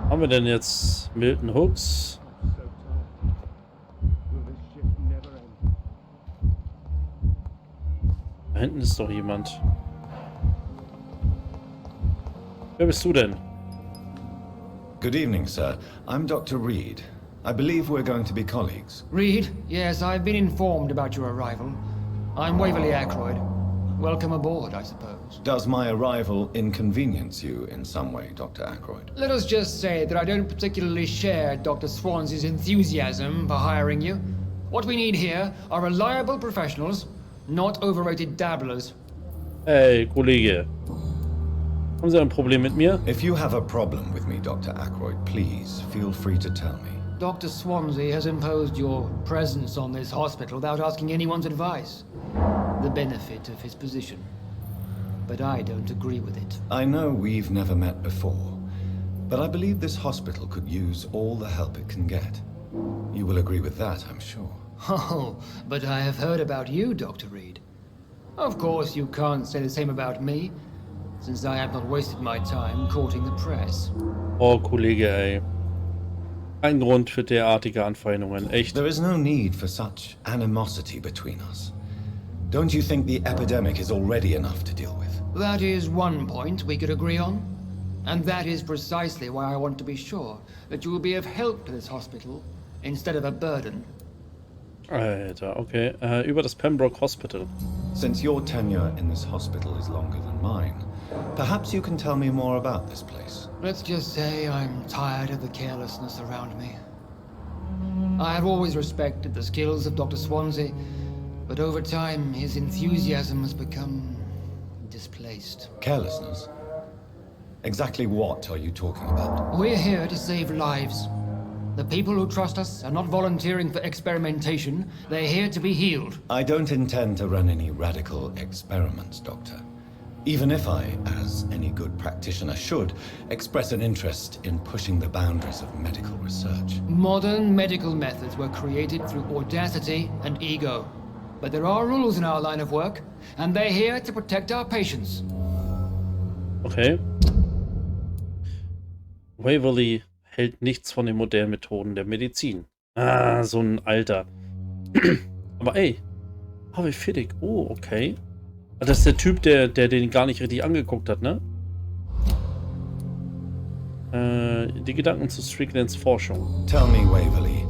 Haben wir denn jetzt Milton Hooks? Da hinten ist doch jemand. Wer bist du denn? Good evening, sir. I'm Dr. Reed. I believe we're going to be colleagues. Reed? Yes, I've been informed about your arrival. I'm Waverly Ackroyd. Welcome aboard, I suppose. Does my arrival inconvenience you in some way, Dr. Ackroyd? Let us just say that I don't particularly share Dr. Swansea's enthusiasm for hiring you. What we need here are reliable professionals, not overrated dabblers. Hey, Kollege. Haben Sie ein Problem mit mir? If you have a problem with me, Dr. Ackroyd, please feel free to tell me. Dr. Swansea has imposed your presence on this hospital without asking anyone's advice. The benefit of his position. But I don't agree with it. I know we've never met before, but I believe this hospital could use all the help it can get. You will agree with that, I'm sure. Oh, but I have heard about you, Dr. Reed. Of course, you can't say the same about me, since I have not wasted my time courting the press. Oh, Kollege, ey. Kein Grund für derartige Anfeindungen, echt. There is no need for such animosity between us. Don't you think the epidemic is already enough to deal with? That is one point we could agree on. And that is precisely why I want to be sure that you will be of help to this hospital, instead of a burden. Alter, okay. Über das Pembroke Hospital. Since your tenure in this hospital is longer than mine, perhaps you can tell me more about this place. Let's just say I'm tired of the carelessness around me. I have always respected the skills of Dr. Swansea, but over time his enthusiasm has become displaced. Carelessness? Exactly what are you talking about? We're here to save lives. The people who trust us are not volunteering for experimentation. They're here to be healed. I don't intend to run any radical experiments, Doctor. Even if I, as any good practitioner should, express an interest in pushing the boundaries of medical research. Modern medical methods were created through audacity and ego. But there are rules in our line of work, and they're here to protect our patients. Okay. Waverly hält nichts von den modernen Methoden der Medizin. Ah, so ein Alter. Aber ey. Harvey Fiddick. Oh, okay. Das ist der Typ, der den gar nicht richtig angeguckt hat, ne? Die Gedanken zu Stricklands Forschung. Tell me, Waverly,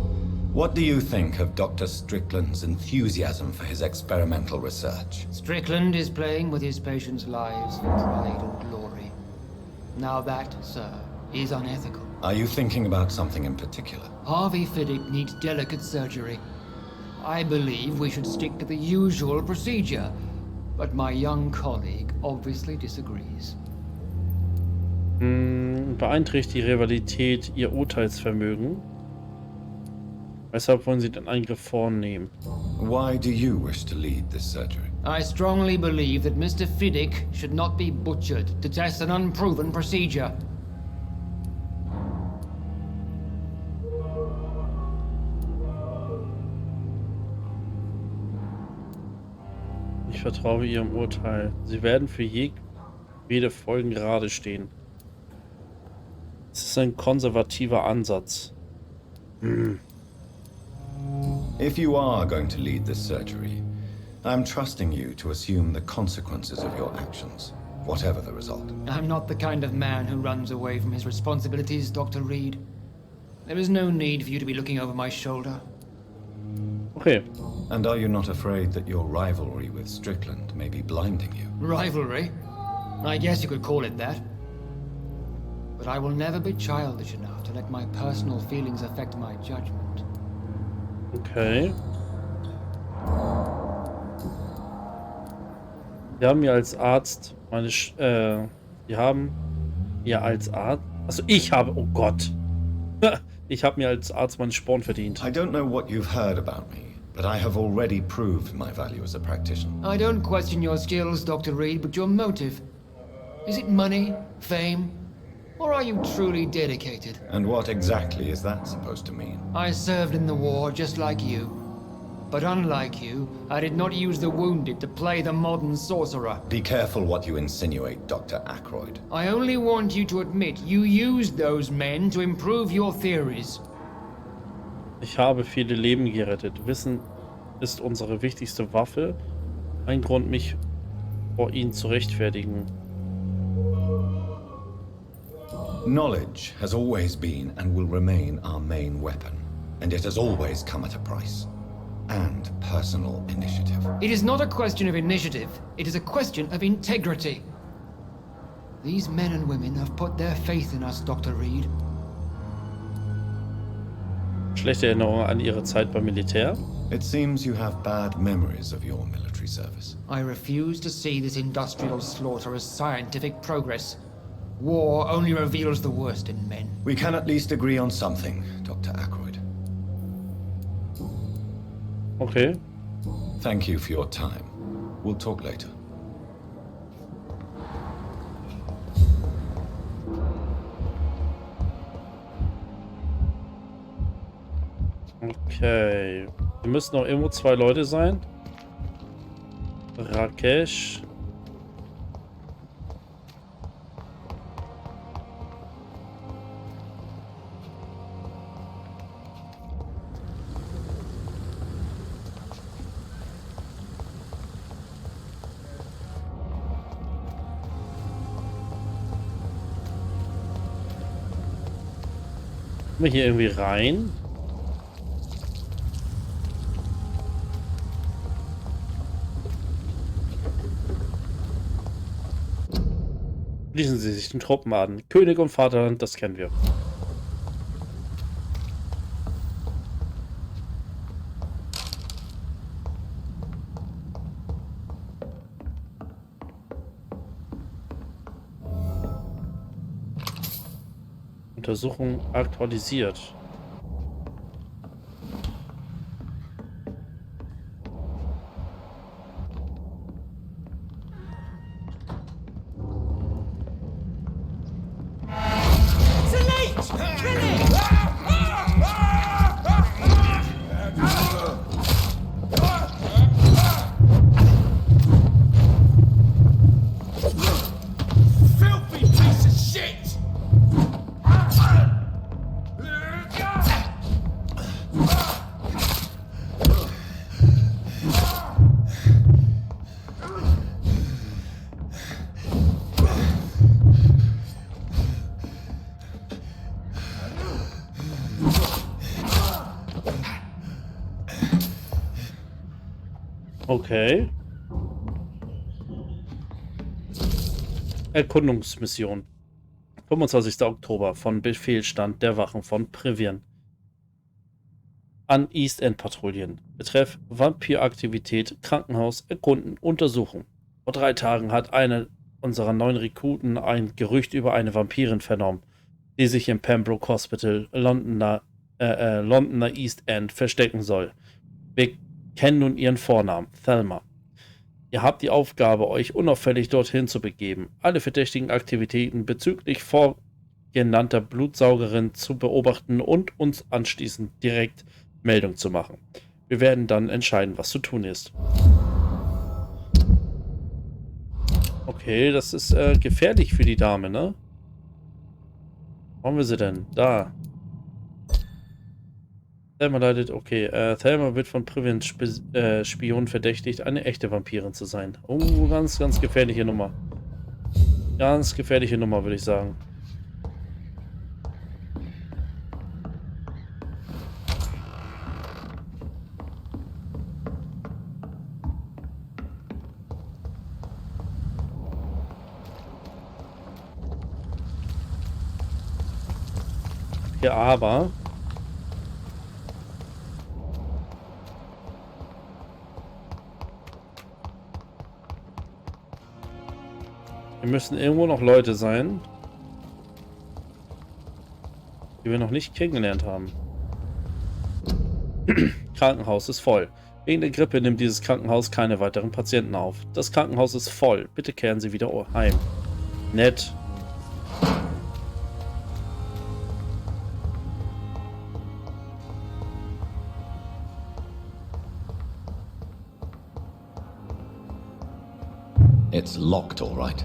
what do you think of Dr. Strickland's enthusiasm for his experimental research? Strickland is playing with his patients' lives for pride and glory. Now that, sir, is unethical. Are you thinking about something in particular? Harvey Fiddick needs delicate surgery. I believe we should stick to the usual procedure, but my young colleague obviously disagrees. Beeinträchtigt die Rivalität ihr Urteilsvermögen? Weshalb wollen Sie den Eingriff vornehmen? Why do you wish to lead this surgery? I strongly believe that Mr. Fiddick should not be butchered to test an unproven procedure. Ich vertraue Ihrem Urteil. Sie werden für jede Folgen gerade stehen. Es ist ein konservativer Ansatz. If you are going to lead this surgery, I'm trusting you to assume the consequences of your actions, whatever the result. I'm not the kind of man who runs away from his responsibilities, Dr. Reed. There is no need for you to be looking over my shoulder. Okay. And are you not afraid that your rivalry with Strickland may be blinding you? Rivalry? I guess you could call it that. But I will never be childish enough to let my personal feelings affect my judgment. Okay. Wir haben mir als Arzt meine wir haben mir als Arzt, also ich habe, oh Gott. Ich habe mir als Arzt meine Sporen verdient. I don't know what you've heard about me, but I have already proved my value as a practitioner. I don't question your skills, Dr. Reed, but your motive. Is it money, fame, or are you truly dedicated? And what exactly is that supposed to mean? I served in the war just like you. But unlike you, I did not use the wounded to play the modern sorcerer. Be careful what you insinuate, Dr. Ackroyd. I only want you to admit you used those men to improve your theories. Ich habe viele Leben gerettet. Wissen ist unsere wichtigste Waffe. Ein Grund, mich vor ihnen zu rechtfertigen. Knowledge has always been and will remain our main weapon. And it has always come at a price. And personal initiative. It is not a question of initiative, it is a question of integrity. These men and women have put their faith in us, Dr. Reed. Schlechte Erinnerungen an ihre Zeit beim Militär. It seems you have bad memories of your military service. I refuse to see this industrial slaughter as scientific progress. War only reveals the worst in men. We can at least agree on something, Dr. Ackroyd. Okay. Thank you for your time. We'll talk later. Okay. Wir müssen noch irgendwo 2 Leute sein. Rakesh. Kommen wir hier irgendwie rein? Schließen Sie sich den Truppen an. König und Vaterland, das kennen wir. Untersuchung aktualisiert. Okay. Erkundungsmission. 25. Oktober von Befehlsstand der Wachen von Privian. An East End Patrouillen. Betreff Vampiraktivität, Krankenhaus, erkunden, untersuchen. Vor 3 Tagen hat einer unserer neuen Rekruten ein Gerücht über eine Vampirin vernommen, die sich im Pembroke Hospital, Londoner East End verstecken soll. Wir kennen nun ihren Vornamen, Thelma. Ihr habt die Aufgabe, euch unauffällig dorthin zu begeben, alle verdächtigen Aktivitäten bezüglich vorgenannter Blutsaugerin zu beobachten und uns anschließend direkt Meldung zu machen. Wir werden dann entscheiden, was zu tun ist. Okay, das ist gefährlich für die Dame, ne? Wo haben wir sie denn? Da. Thelma leidet, okay. Thelma wird von Privians Spion verdächtigt, eine echte Vampirin zu sein. Oh, ganz, ganz gefährliche Nummer. Ganz gefährliche Nummer, würde ich sagen. Ja, aber wir müssen irgendwo noch Leute sein, die wir noch nicht kennengelernt haben. Krankenhaus ist voll. Wegen der Grippe nimmt dieses Krankenhaus keine weiteren Patienten auf. Das Krankenhaus ist voll. Bitte kehren Sie wieder heim. Nett. It's locked, all right.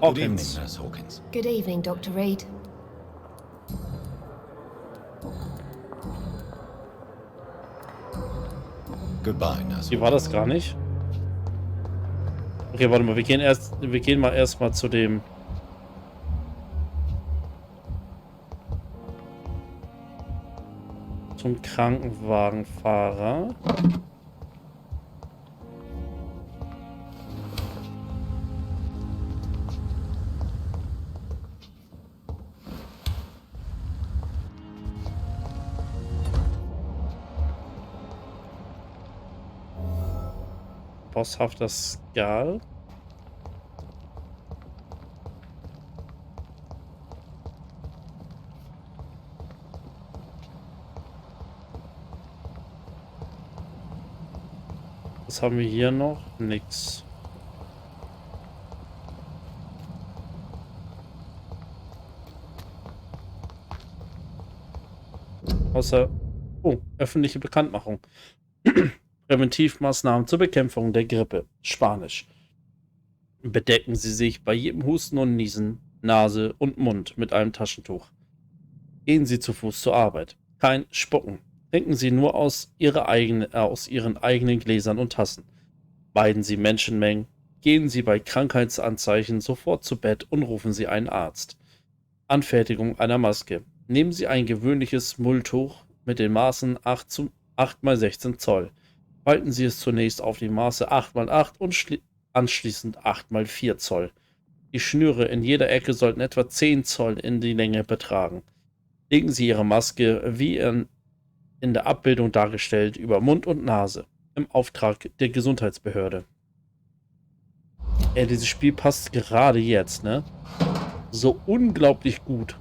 Hawkins. Good evening, Nurse Hawkins. Good evening, Dr. Reed. Goodbye, Nurse. Wie war das gar nicht? Okay, warte mal, wir gehen mal erstmal zu dem zum Krankenwagenfahrer. Bosshafter Skal. Was haben wir hier noch? Nix. Außer... Oh, öffentliche Bekanntmachung. Präventivmaßnahmen zur Bekämpfung der Grippe. Spanisch. Bedecken Sie sich bei jedem Husten und Niesen, Nase und Mund mit einem Taschentuch. Gehen Sie zu Fuß zur Arbeit. Kein Spucken. Trinken Sie nur aus Ihren eigenen Gläsern und Tassen. Meiden Sie Menschenmengen. Gehen Sie bei Krankheitsanzeichen sofort zu Bett und rufen Sie einen Arzt. Anfertigung einer Maske. Nehmen Sie ein gewöhnliches Mulltuch mit den Maßen 8 x 16 Zoll. Falten Sie es zunächst auf die Maße 8 x 8 und anschließend 8 x 4 Zoll. Die Schnüre in jeder Ecke sollten etwa 10 Zoll in die Länge betragen. Legen Sie Ihre Maske, wie in der Abbildung dargestellt, über Mund und Nase, im Auftrag der Gesundheitsbehörde. Dieses Spiel passt gerade jetzt, ne? So unglaublich gut.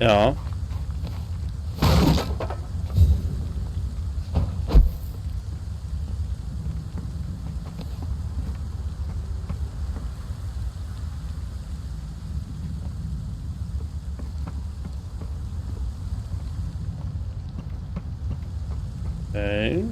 Ja. Okay.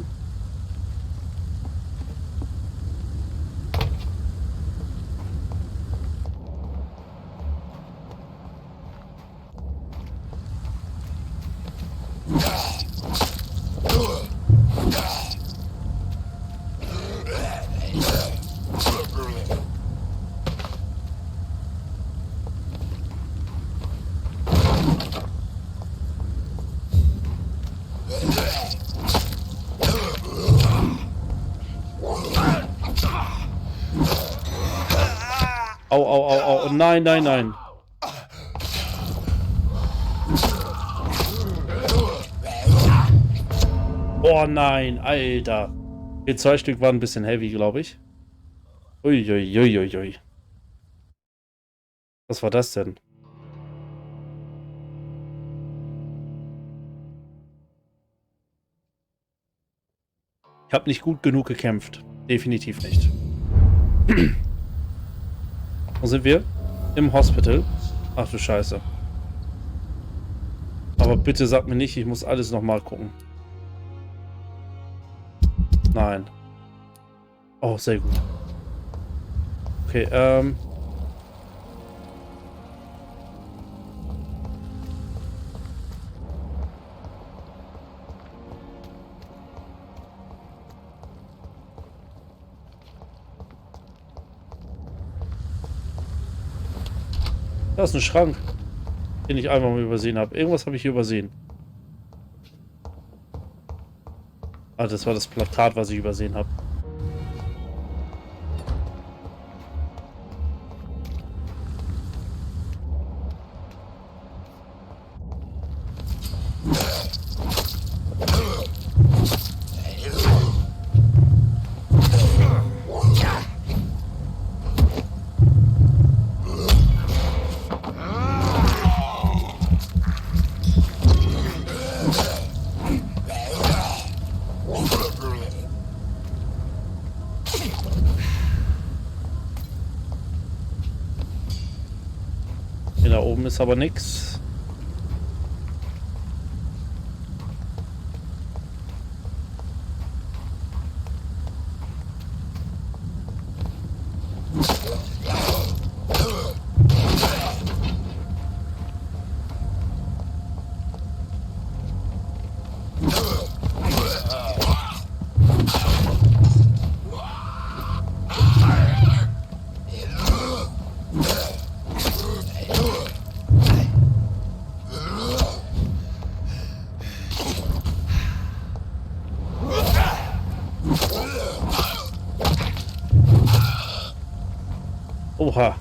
Au, au, au, au. Nein, nein, nein. Oh nein, Alter. Die 2 Stück waren ein bisschen heavy, glaube ich. Uiuiuiui. Was war das denn? Ich habe nicht gut genug gekämpft. Definitiv nicht. Wo sind wir? Im Hospital. Ach du Scheiße. Aber bitte sag mir nicht, ich muss alles nochmal gucken. Nein. Oh, sehr gut. Okay, da ist ein Schrank, den ich einfach mal übersehen habe. Irgendwas habe ich hier übersehen. Ah, das war das Plakat, was ich übersehen habe. ist aber nix. Oha.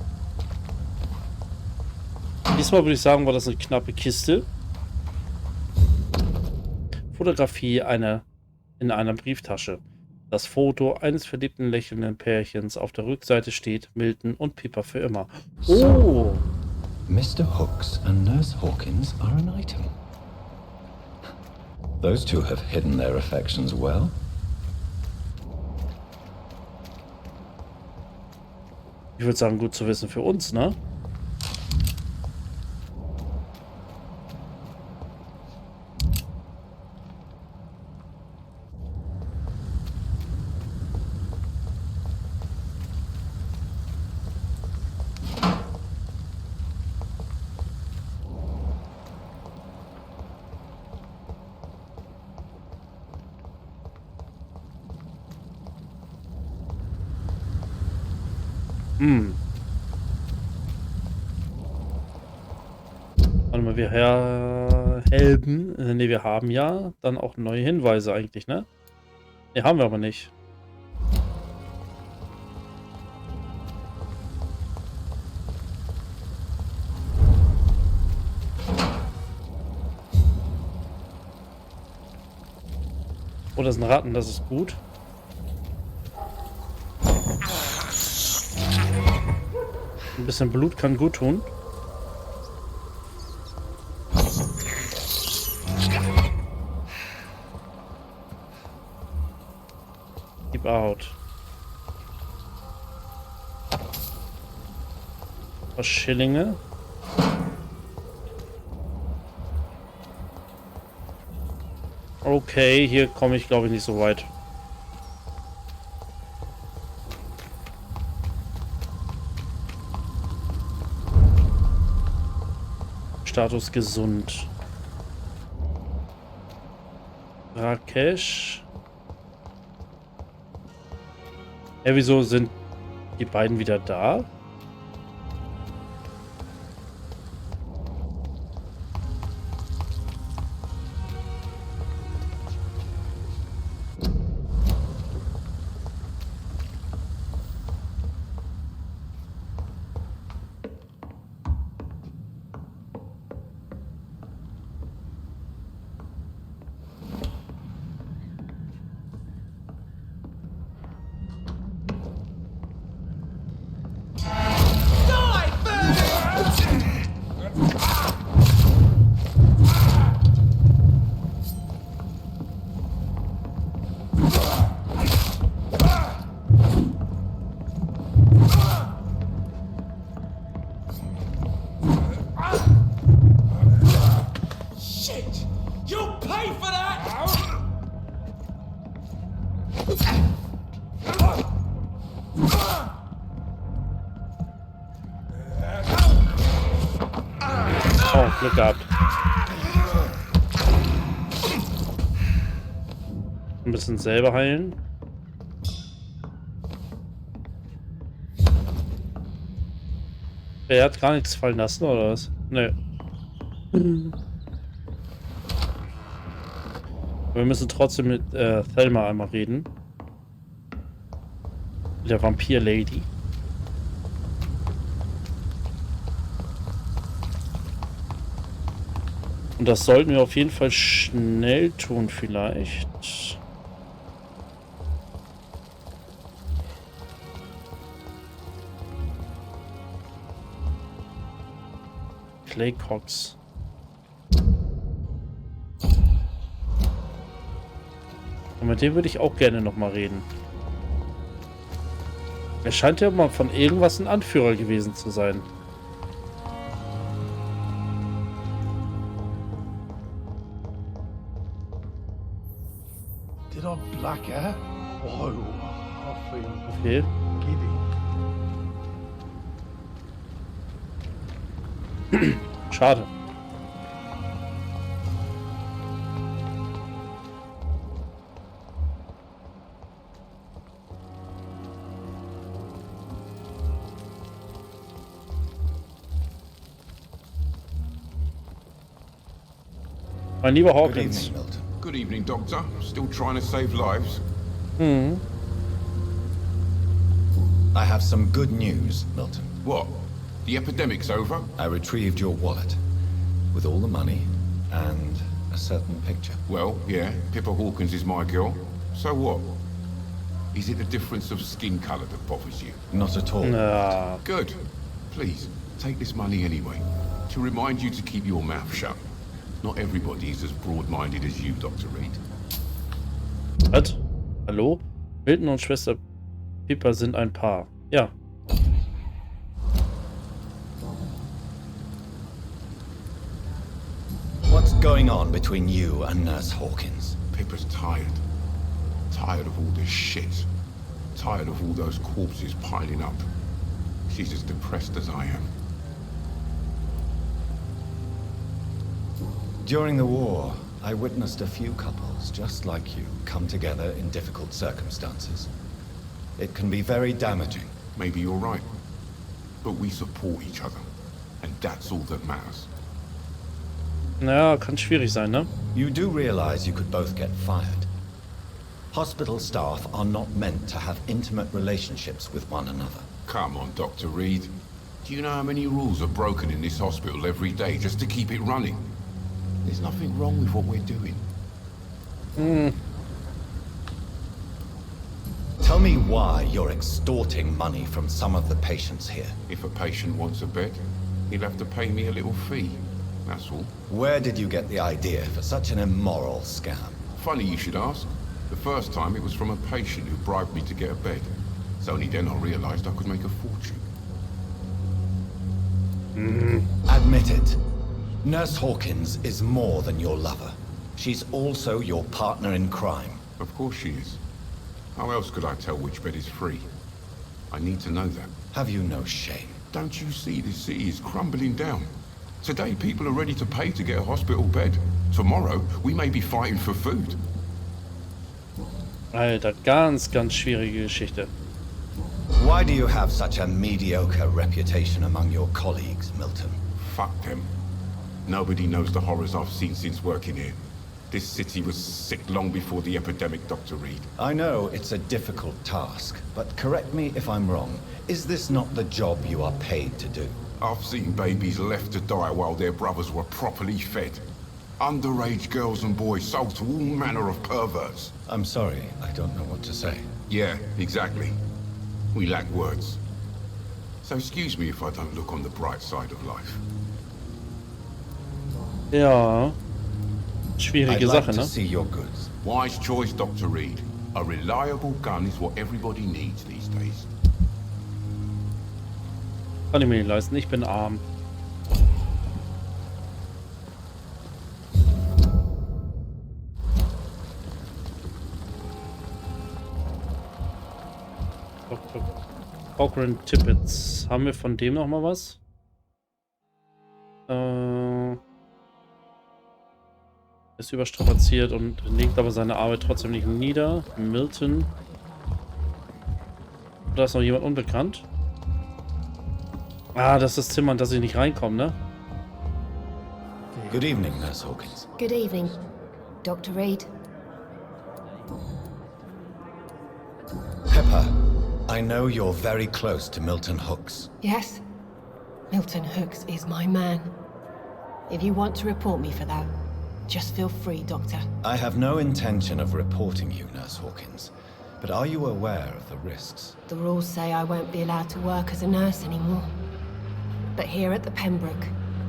Diesmal würde ich sagen, war das eine knappe Kiste. Fotografie in einer Brieftasche. Das Foto eines verliebten lächelnden Pärchens. Auf der Rückseite steht Milton und Pippa für immer. Oh! Mr. Hooks and Nurse Hawkins are an item. Those two have hidden their affections well. Ich würde sagen, gut zu wissen für uns, ne? Warte mal, wir wir haben ja dann auch neue Hinweise eigentlich, ne? Ne, haben wir aber nicht. Oh, das sind Ratten, das ist gut. Ein bisschen Blut kann gut tun. Keep out. Was Schillinge. Okay, hier komme ich glaube ich nicht so weit. Status gesund. Rakesh. Ja, wieso sind die beiden wieder da? Oh, Glück gehabt. Ein bisschen selber heilen. Er hat gar nichts fallen lassen, oder was? Nö. Wir müssen trotzdem mit Thelma einmal reden. Mit der Vampir-Lady. Und das sollten wir auf jeden Fall schnell tun, vielleicht. Clay Cox. Und mit dem würde ich auch gerne noch mal reden. Er scheint ja mal von irgendwas ein Anführer gewesen zu sein. Did I black out? Whoa, I feel Okay. giddy. Schade. Mein lieber Good Hawkins. evening, Milton. Good evening, Doctor. Still trying to save lives? Mhm. I have some good news, Milton. What? The epidemic's over? I retrieved your wallet with all the money and a certain picture. Well, yeah, Pippa Hawkins is my girl. So what? Is it the difference of skin color that bothers you? Not at all. Na, Good. Please, take this money anyway. To remind you to keep your mouth shut. Not everybody is as broad-minded as you, Dr. Reed. was? Hallo? Milton und Schwester Pippa sind ein Paar. Ja. What's going on between you and Nurse Hawkins? Pippa's tired. Tired of all this shit. Tired of all those corpses piling up. She's as depressed as I am. During the war, I witnessed a few couples just like you come together in difficult circumstances. It can be very damaging. Maybe you're right. But we support each other. And that's all that matters. Naja, kann schwierig sein, ne? You do realize you could both get fired. Hospital staff are not meant to have intimate relationships with one another. Come on, Dr. Reed. Do you know how many rules are broken in this hospital every day just to keep it running? There's nothing wrong with what we're doing. Tell me why you're extorting money from some of the patients here. If a patient wants a bed, he'll have to pay me a little fee. That's all. Where did you get the idea for such an immoral scam? Funny you should ask. The first time it was from a patient who bribed me to get a bed. It's only then I realized I could make a fortune. Admit it. Nurse Hawkins is more than your lover. She's also your partner in crime. Of course she is. How else could I tell which bed is free? I need to know that. Have you no shame? Don't you see this city is crumbling down? Today people are ready to pay to get a hospital bed. Tomorrow we may be fighting for food. Alter, ganz, ganz schwierige Geschichte. Why do you have such a mediocre reputation among your colleagues, Milton? Fuck them. Nobody knows the horrors I've seen since working here. This city was sick long before the epidemic, Dr. Reed. I know it's a difficult task, but correct me if I'm wrong. Is this not the job you are paid to do? I've seen babies left to die while their brothers were properly fed. Underage girls and boys sold to all manner of perverts. I'm sorry, I don't know what to say. Yeah, exactly. We lack words. So excuse me if I don't look on the bright side of life. Ja. I'd Schwierige like Sache, to ne? see your goods. Wise choice, Dr. Reed. A reliable gun is what everybody needs these days. Kann ich mir nicht leisten, ich bin arm. Dr. Cochran Tippets. Haben wir von dem noch mal was? Ist überstrapaziert und legt aber seine Arbeit trotzdem nicht nieder. Milton. Da ist noch jemand unbekannt. Ah, das ist das Zimmer, in das ich nicht reinkomme, ne? Good evening, Nurse Hawkins. Good evening, Dr. Reed. Pepper, I know you're very close to Milton Hooks. Yes, Milton Hooks is my man. If you want to report me for that, just feel free, Doctor. I have no intention of reporting you, Nurse Hawkins. But are you aware of the risks? The rules say I won't be allowed to work as a nurse anymore. But here at the Pembroke,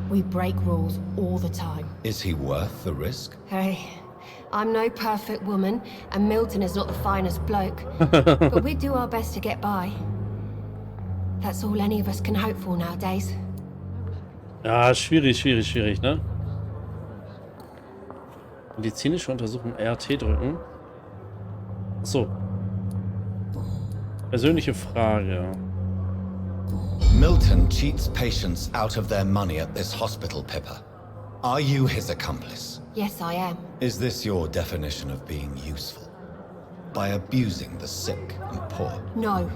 we break rules all the time. Is he worth the risk? Hey, I'm no perfect woman, and Milton is not the finest bloke. But we do our best to get by. That's all any of us can hope for nowadays. Ja, schwierig, ne? Medizinische Untersuchung RT drücken. So. Persönliche Frage. Milton cheats patients out of their money at this hospital, Pippa. Are you his accomplice? Yes, I am. Is this your definition of being useful? By abusing the sick and poor? No.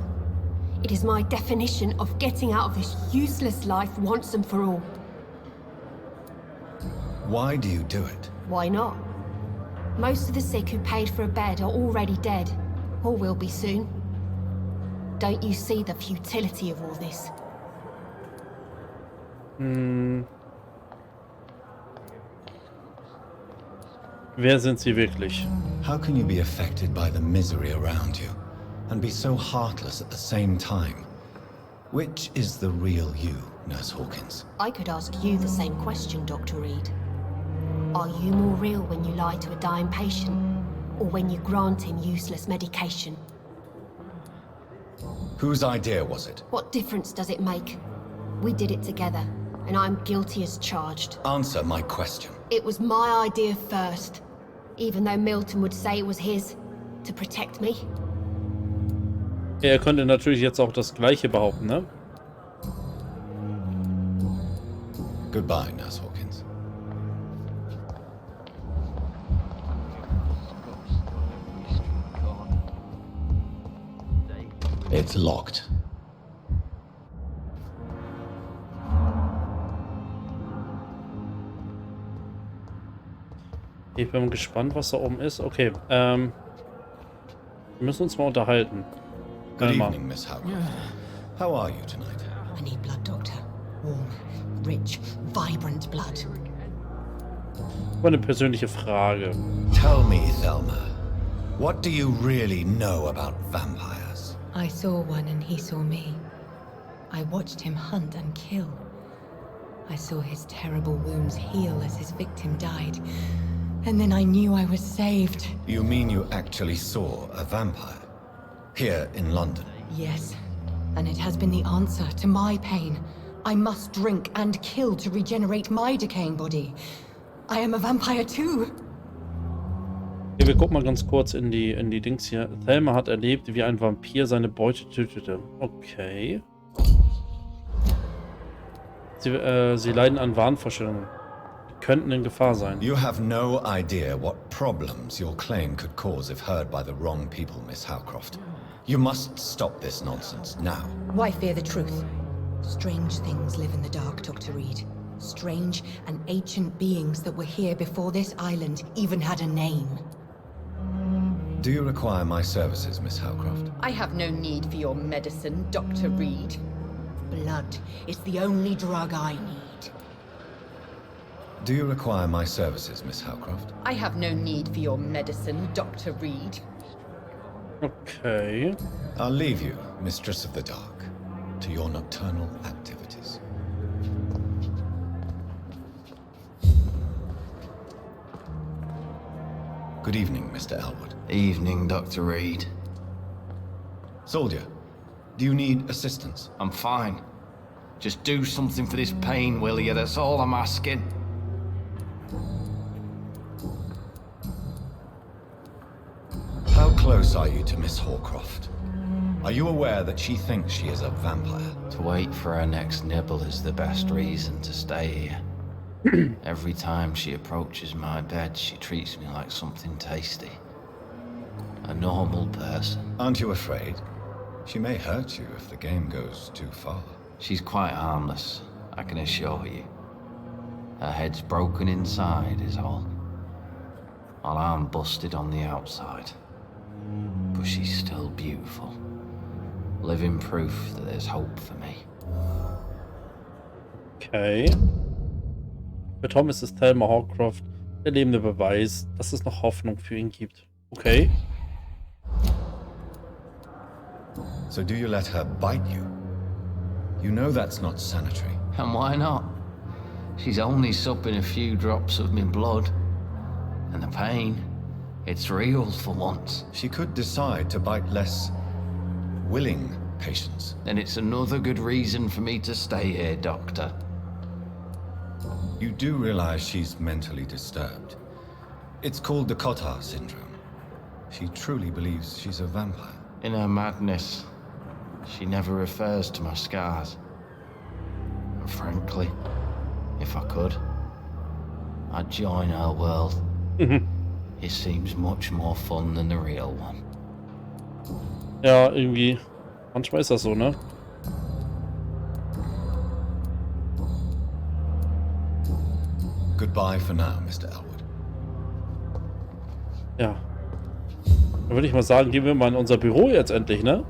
It is my definition of getting out of this useless life once and for all. Why do you do it? Why not? Most of the sick who paid for a bed are already dead, or will be soon. Don't you see the futility of all this? Wer sind Sie wirklich? How can you be affected by the misery around you and be so heartless at the same time? Which is the real you, Nurse Hawkins? I could ask you the same question, Dr. Reed. Are you more real when you lie to a dying patient, or when you grant him useless medication? Whose idea was it? What difference does it make? We did it together, and I'm guilty as charged. Answer my question. It was my idea first, even though Milton would say it was his, to protect me. Er könnte natürlich jetzt auch das Gleiche behaupten, ne? Goodbye, Nurse Hawkins. It's locked. Ich bin gespannt, was da oben ist. Okay, wir müssen uns mal unterhalten. Good evening, Miss Howard. How are you tonight? I need blood, Doctor. Warm, rich, vibrant blood. Eine persönliche Frage. Tell me, Thelma, what do you really know about vampires? I saw one and he saw me. I watched him hunt and kill. I saw his terrible wounds heal as his victim died. And then I knew I was saved. You mean you actually saw a vampire? Here in London? Yes. And it has been the answer to my pain. I must drink and kill to regenerate my decaying body. I am a vampire too. Okay, wir gucken mal ganz kurz in die Dings hier. Thelma hat erlebt, wie ein Vampir seine Beute tötete. Okay. Sie leiden an Wahnvorstellungen. Die könnten in Gefahr sein. You have no idea what problems your claim could cause if heard by the wrong people, Miss Howcroft. You must stop this nonsense now. Why fear the truth? Strange things live in the dark, Dr. Reed. Strange and ancient beings that were here before this island even had a name. Do you require my services, Miss Howcroft? I have no need for your medicine, Dr. Reed. Blood is the only drug I need. Do you require my services, Miss Howcroft? I have no need for your medicine, Dr. Reed. Okay. I'll leave you, Mistress of the Dark, to your nocturnal activities. Good evening, Mr. Elwood. Evening, Dr. Reed. Soldier, do you need assistance? I'm fine. Just do something for this pain, will you? That's all I'm asking. How close are you to Miss Hawcroft? Are you aware that she thinks she is a vampire? To wait for her next nibble is the best reason to stay here. Every time she approaches my bed, she treats me like something tasty. A normal person. Aren't you afraid? She may hurt you if the game goes too far. She's quite harmless, I can assure you. Her head's broken inside is all. While I'm busted on the outside. But she's still beautiful. Living proof that there's hope for me. Okay. Für Tom ist es Thelma Hawcroft der lebende Beweis, dass es noch Hoffnung für ihn gibt. Okay. So do you let her bite you? You know that's not sanitary. And why not? She's only supping a few drops of my blood. And the pain, it's real for once. She could decide to bite less willing patients. Then it's another good reason for me to stay here, Doctor. You do realize she's mentally disturbed. It's called the Cotard syndrome. She truly believes she's a vampire. In her madness, she never refers to my scars. And frankly, if I could, I'd join her world. It seems much more fun than the real one. Ja, irgendwie. Manchmal ist das so, ne? Goodbye for now, Mr. Elwood. Ja. Dann würde ich mal sagen, gehen wir mal in unser Büro jetzt endlich, ne?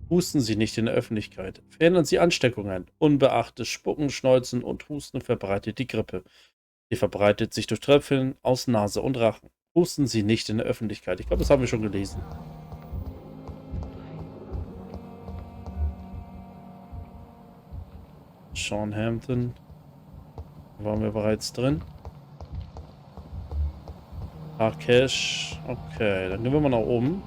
Husten Sie nicht in der Öffentlichkeit. Verhindern Sie Ansteckungen. Unbeachtet Spucken, Schneuzen und Husten verbreitet die Grippe. Sie verbreitet sich durch Tröpfchen aus Nase und Rachen. Husten Sie nicht in der Öffentlichkeit. Ich glaube, das haben wir schon gelesen. Sean Hampton. Da waren wir bereits drin. Cash. Okay, dann gehen wir mal nach oben.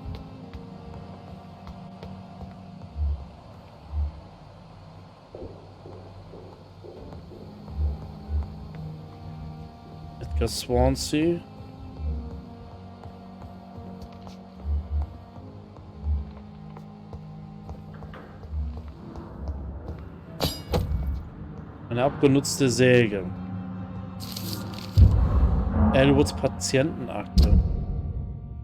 Edgar Swansea. Eine abgenutzte Säge. Elwoods Patientenakte.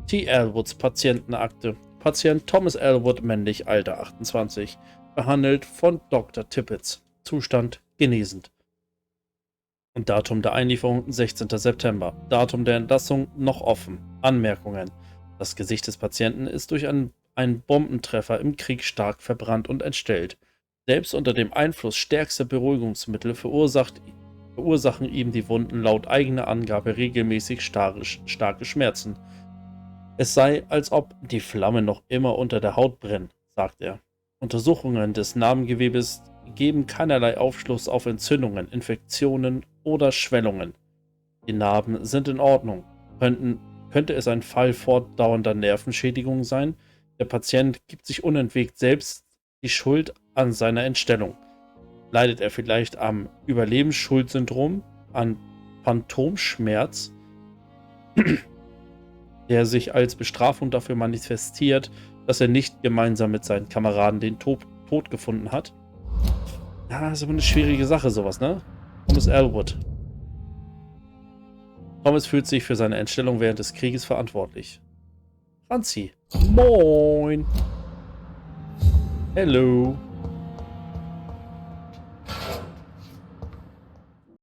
T. Elwoods Patientenakte. Patient Thomas Elwood, männlich, Alter 28. Behandelt von Dr. Tippett. Zustand genesend. Und Datum der Einlieferung 16. September. Datum der Entlassung noch offen. Anmerkungen. Das Gesicht des Patienten ist durch einen Bombentreffer im Krieg stark verbrannt und entstellt. Selbst unter dem Einfluss stärkster Beruhigungsmittel verursachen ihm die Wunden laut eigener Angabe regelmäßig starke Schmerzen. Es sei, als ob die Flammen noch immer unter der Haut brennen, sagt er. Untersuchungen des Narbengewebes geben keinerlei Aufschluss auf Entzündungen, Infektionen oder Schwellungen. Die Narben sind in Ordnung. Könnte es ein Fall fortdauernder Nervenschädigung sein? Der Patient gibt sich unentwegt selbst die Schuld an seiner Entstellung. Leidet er vielleicht am Überlebensschuldsyndrom, an Phantomschmerz, der sich als Bestrafung dafür manifestiert, dass er nicht gemeinsam mit seinen Kameraden den Tod gefunden hat? Ja, ist aber eine schwierige Sache, sowas, ne? Thomas Elwood. Thomas fühlt sich für seine Entstellung während des Krieges verantwortlich. Franzi. Moin. Hello.